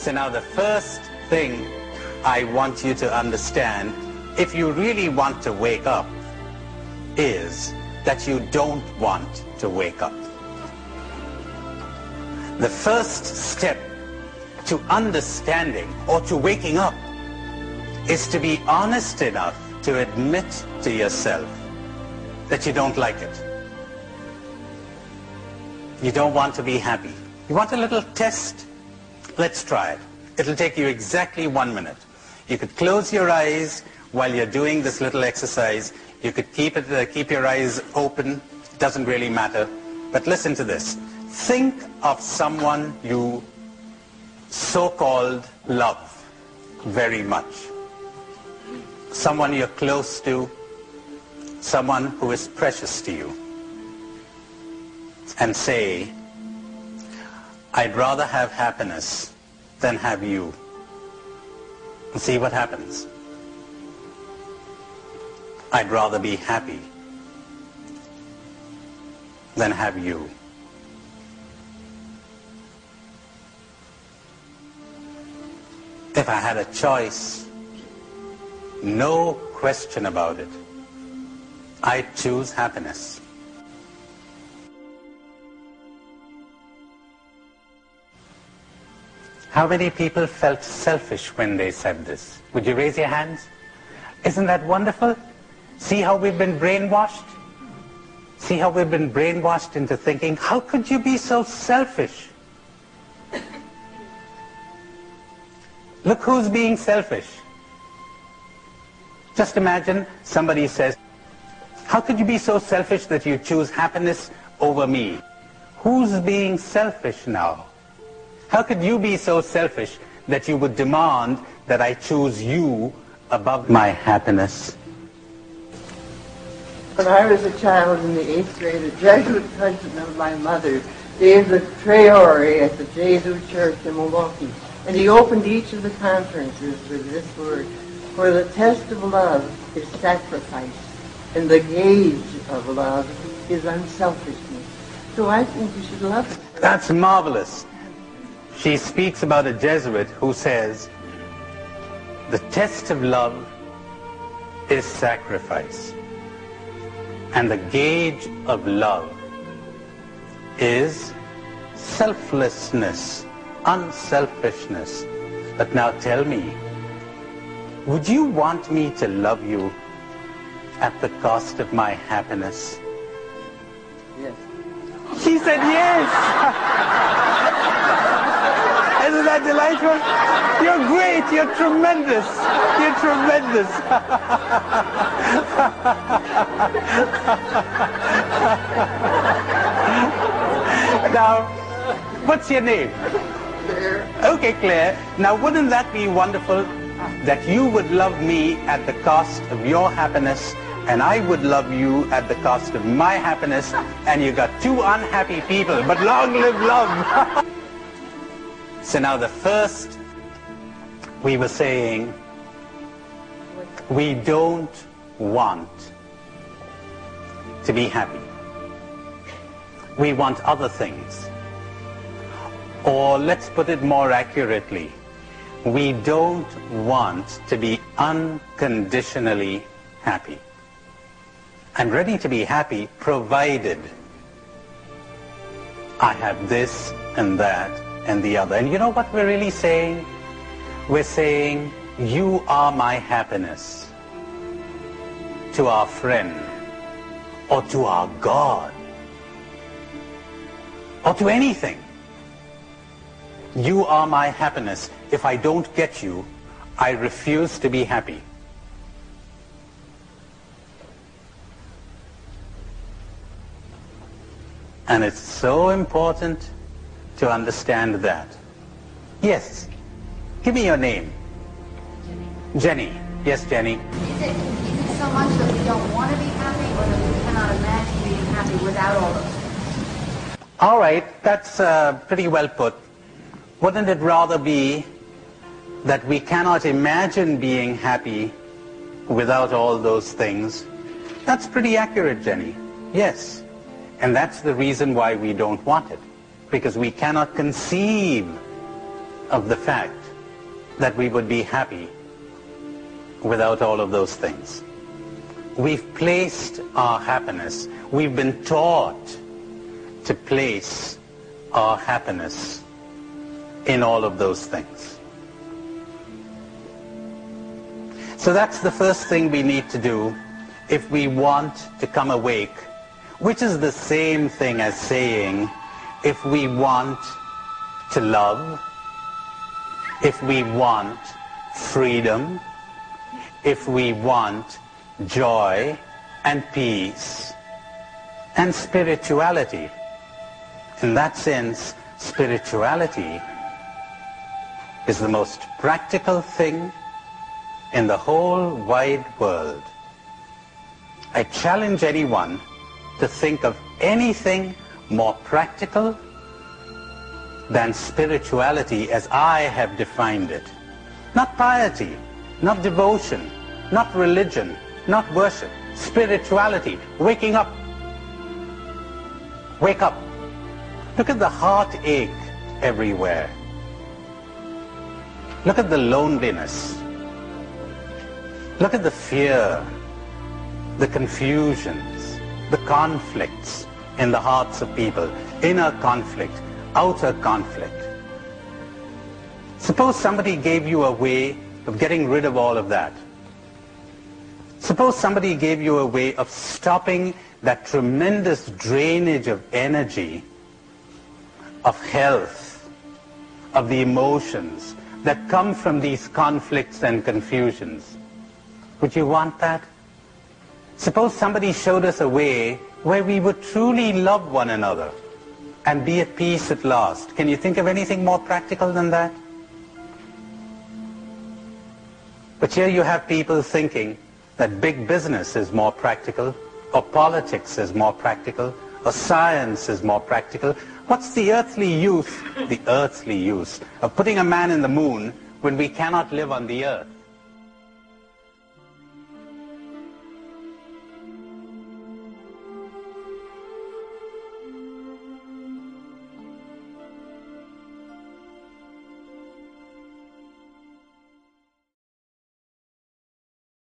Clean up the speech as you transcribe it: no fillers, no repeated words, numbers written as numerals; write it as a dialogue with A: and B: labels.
A: So now the first thing I want you to understand, if you really want to wake up, is that you don't want to wake up. The first step to understanding or to waking up is to be honest enough to admit to yourself that you don't like it. You don't want to be happy. You want a little test? Let's try it. It'll take you exactly 1 minute. You could close your eyes while you're doing this little exercise. You could keep your eyes open. It doesn't really matter. But listen to this. Think of someone you so-called love very much. Someone you're close to. Someone who is precious to you. And say, I'd rather have happiness than have you. And see what happens. I'd rather be happy than have you. If I had a choice, no question about it, I'd choose happiness. How many people felt selfish when they said this? Would you raise your hands? Isn't that wonderful? See how we've been brainwashed? See how we've been brainwashed into thinking, how could you be so selfish? Look who's being selfish. Just imagine somebody says, how could you be so selfish that you choose happiness over me? Who's being selfish now? How could you be so selfish that you would demand that I choose you above my happiness?
B: When I was a child in the 8th grade, a Jesuit cousin of my mother gave the Traore at the Jesuit Church in Milwaukee. And he opened each of the conferences with this word, for the test of love is sacrifice, and the gauge of love is unselfishness. So I think you should love it.
A: That's marvelous. She speaks about a Jesuit who says, the test of love is sacrifice. And the gauge of love is selflessness, unselfishness. But now tell me, would you want me to love you at the cost of my happiness?
B: Yes.
A: She said yes. Isn't that delightful? You're great. You're tremendous. You're tremendous. Now, what's your name?
B: Claire.
A: Okay, Claire. Now, wouldn't that be wonderful that you would love me at the cost of your happiness, and I would love you at the cost of my happiness, and you got two unhappy people, but long live love. So now the first, we were saying, we don't want to be happy. We want other things. Or let's put it more accurately, we don't want to be unconditionally happy. I'm ready to be happy provided I have this and that and the other. And you know what we're really saying? We're saying, you are my happiness, to our friend, or to our God, or to anything. You are my happiness. If I don't get you, I refuse to be happy. And it's so important to understand that. Yes. Give me your name.
C: Jenny.
A: Jenny. Yes, Jenny.
C: Is it so much that we don't want to be happy, or that we cannot imagine being happy without all those things?
A: All right, that's pretty well put. Wouldn't it rather be that we cannot imagine being happy without all those things? That's pretty accurate, Jenny. Yes. And that's the reason why we don't want it. Because we cannot conceive of the fact that we would be happy without all of those things. We've placed our happiness, we've been taught to place our happiness in all of those things. So that's the first thing we need to do if we want to come awake, which is the same thing as saying if we want to love, if we want freedom, if we want joy and peace and spirituality. In that sense, spirituality is the most practical thing in the whole wide world. I challenge anyone to think of anything more practical than spirituality as I have defined it. Not piety, not devotion, not religion, not worship. Spirituality, waking up. Wake up. Look at the heartache everywhere. Look at the loneliness. Look at the fear, the confusions, the conflicts in the hearts of people. Inner conflict, outer conflict. Suppose somebody gave you a way of getting rid of all of that. Suppose somebody gave you a way of stopping that tremendous drainage of energy, of health, of the emotions that come from these conflicts and confusions. Would you want that? Suppose somebody showed us a way where we would truly love one another and be at peace at last. Can you think of anything more practical than that? But here you have people thinking that big business is more practical, or politics is more practical, or science is more practical. What's the earthly use of putting a man in the moon when we cannot live on the earth?